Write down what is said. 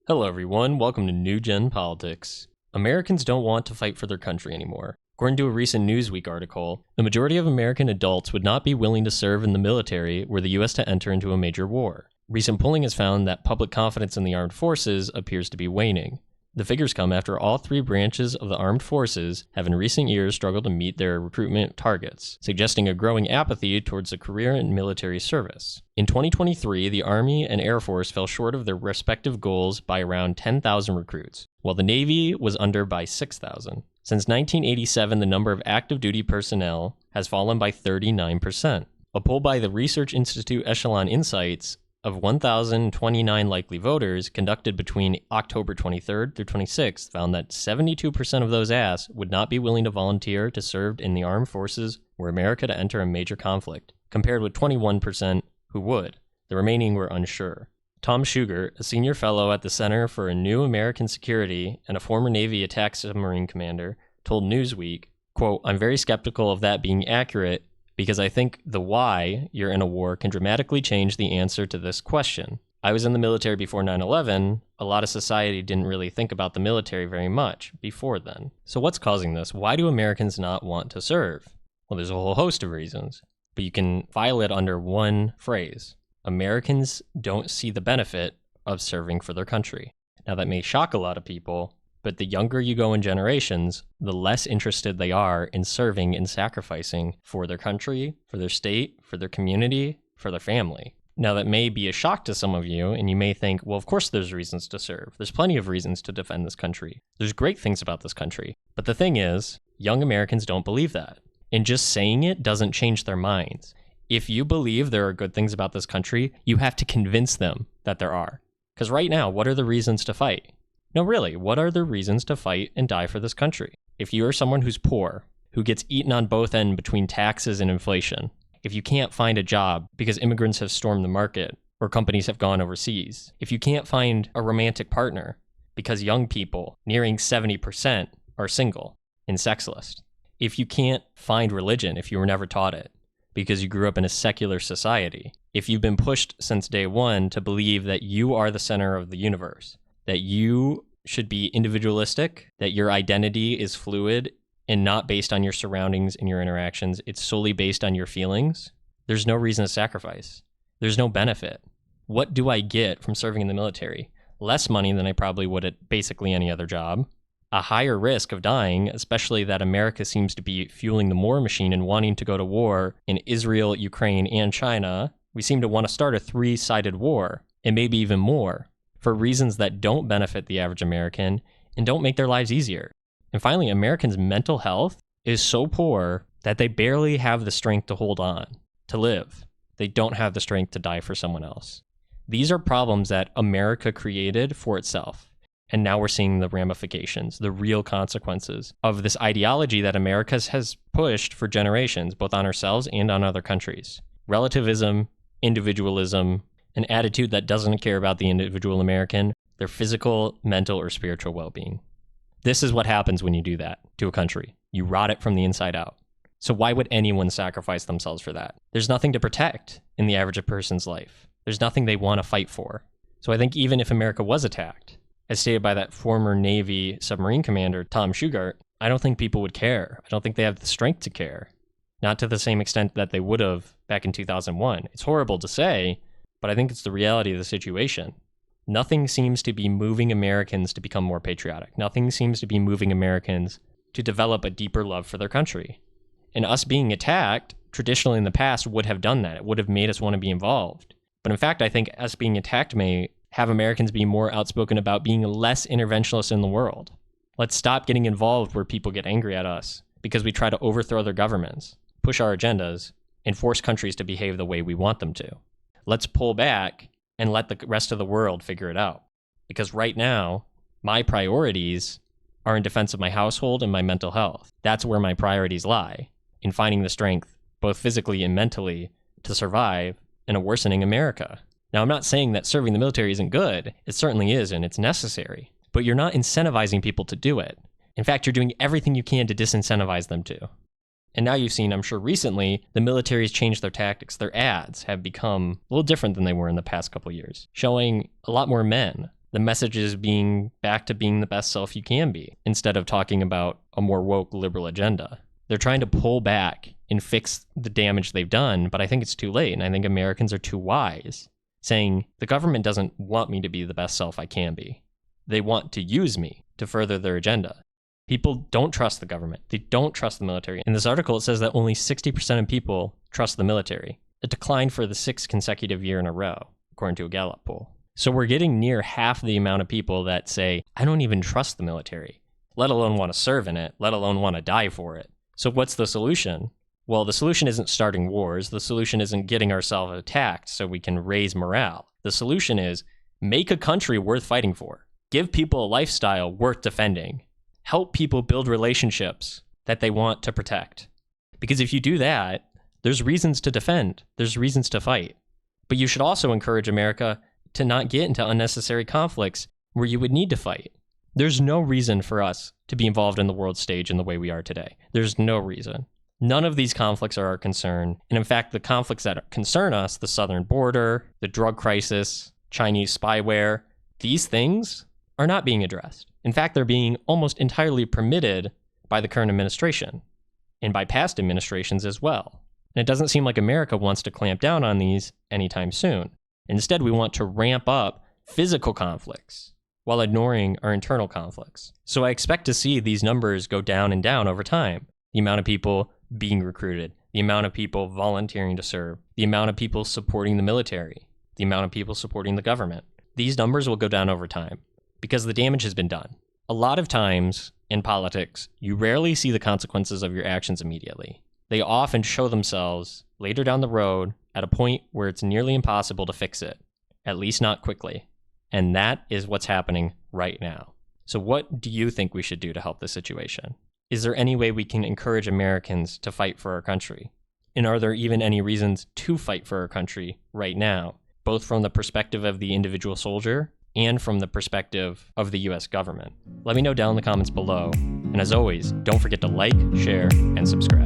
Hello everyone, welcome to New Gen Politics. Americans don't want to fight for their country anymore. According to a recent Newsweek article, the majority of American adults would not be willing to serve in the military were the US to enter into a major war. Recent polling has found that public confidence in the armed forces appears to be waning. The figures come after all three branches of the armed forces have in recent years struggled to meet their recruitment targets, suggesting a growing apathy towards a career in military service. In 2023, the Army and Air Force fell short of their respective goals by around 10,000 recruits, while the Navy was under by 6,000. Since 1987, the number of active duty personnel has fallen by 39%. A poll by the Research Institute Echelon Insights of 1,029 likely voters conducted between October 23rd through 26th found that 72% of those asked would not be willing to volunteer to serve in the armed forces were America to enter a major conflict, compared with 21% who would. The remaining were unsure. Tom Schugert, a senior fellow at the Center for a New American Security and a former Navy attack submarine commander, told Newsweek, quote, "I'm very skeptical of that being accurate because I think the why you're in a war can dramatically change the answer to this question. I was in the military before 9/11. A lot of society didn't really think about the military very much before then. So what's causing this? Why do Americans not want to serve? Well, there's a whole host of reasons, but you can file it under one phrase. Americans don't see the benefit of serving for their country. Now that may shock a lot of people, but the younger you go in generations, the less interested they are in serving and sacrificing for their country, for their state, for their community, for their family. Now that may be a shock to some of you, and you may think, well, of course there's reasons to serve. There's plenty of reasons to defend this country. There's great things about this country. But the thing is, young Americans don't believe that. And just saying it doesn't change their minds. If you believe there are good things about this country, you have to convince them that there are. Because right now, what are the reasons to fight? No, really, what are the reasons to fight and die for this country? If you are someone who's poor, who gets eaten on both ends between taxes and inflation, if you can't find a job because immigrants have stormed the market or companies have gone overseas, if you can't find a romantic partner because young people, nearing 70%, are single and sexless, if you can't find religion if you were never taught it because you grew up in a secular society, if you've been pushed since day one to believe that you are the center of the universe, that you should be individualistic, that your identity is fluid and not based on your surroundings and your interactions, it's solely based on your feelings, there's no reason to sacrifice. There's no benefit. What do I get from serving in the military? Less money than I probably would at basically any other job. A higher risk of dying, especially that America seems to be fueling the war machine and wanting to go to war in Israel, Ukraine, and China. We seem to want to start a three-sided war, and maybe even more, for reasons that don't benefit the average American and don't make their lives easier. And finally, Americans' mental health is so poor that they barely have the strength to hold on, to live. They don't have the strength to die for someone else. These are problems that America created for itself. And now we're seeing the ramifications, the real consequences of this ideology that America has pushed for generations, both on ourselves and on other countries. Relativism, individualism, an attitude that doesn't care about the individual American, their physical, mental, or spiritual well-being. This is what happens when you do that to a country. You rot it from the inside out. So why would anyone sacrifice themselves for that? There's nothing to protect in the average person's life. There's nothing they want to fight for. So I think even if America was attacked, as stated by that former Navy submarine commander, Tom Schugert, I don't think people would care. I don't think they have the strength to care. Not to the same extent that they would have back in 2001. It's horrible to say, but I think it's the reality of the situation. Nothing seems to be moving Americans to become more patriotic. Nothing seems to be moving Americans to develop a deeper love for their country. And us being attacked, traditionally in the past, would have done that. It would have made us want to be involved. But in fact, I think us being attacked may have Americans be more outspoken about being less interventionist in the world. Let's stop getting involved where people get angry at us because we try to overthrow their governments, push our agendas, and force countries to behave the way we want them to. Let's pull back and let the rest of the world figure it out. Because right now, my priorities are in defense of my household and my mental health. That's where my priorities lie, in finding the strength, both physically and mentally, to survive in a worsening America. Now, I'm not saying that serving the military isn't good. It certainly is, and it's necessary. But you're not incentivizing people to do it. In fact, you're doing everything you can to disincentivize them to. And now you've seen, I'm sure recently, the military's changed their tactics. Their ads have become a little different than they were in the past couple of years, showing a lot more men The message is being back to being the best self you can be, instead of talking about a more woke liberal agenda. They're trying to pull back and fix the damage they've done, but I think it's too late, and I think Americans are too wise, saying the government doesn't want me to be the best self I can be. They want to use me to further their agenda. People don't trust the government. They don't trust the military. In this article, it says that only 60% of people trust the military, a decline for the 6th consecutive year in a row, according to a Gallup poll. So we're getting near half the amount of people that say, I don't even trust the military, let alone want to serve in it, let alone want to die for it. So what's the solution? Well, the solution isn't starting wars. The solution isn't getting ourselves attacked so we can raise morale. The solution is make a country worth fighting for. Give people a lifestyle worth defending. Help people build relationships that they want to protect. Because if you do that, there's reasons to defend. There's reasons to fight. But you should also encourage America to not get into unnecessary conflicts where you would need to fight. There's no reason for us to be involved in the world stage in the way we are today. There's no reason. None of these conflicts are our concern. And in fact, the conflicts that concern us, the southern border, the drug crisis, Chinese spyware, these things are not being addressed. In fact, they're being almost entirely permitted by the current administration and by past administrations as well. And it doesn't seem like America wants to clamp down on these anytime soon. Instead, we want to ramp up physical conflicts while ignoring our internal conflicts. So I expect to see these numbers go down and down over time. The amount of people being recruited, the amount of people volunteering to serve, the amount of people supporting the military, the amount of people supporting the government. These numbers will go down over time because the damage has been done. A lot of times in politics, you rarely see the consequences of your actions immediately. They often show themselves later down the road at a point where it's nearly impossible to fix it, at least not quickly. And that is what's happening right now. So what do you think we should do to help the situation? Is there any way we can encourage Americans to fight for our country? And are there even any reasons to fight for our country right now, both from the perspective of the individual soldier and from the perspective of the US government? Let me know down in the comments below. And as always, don't forget to like, share, and subscribe.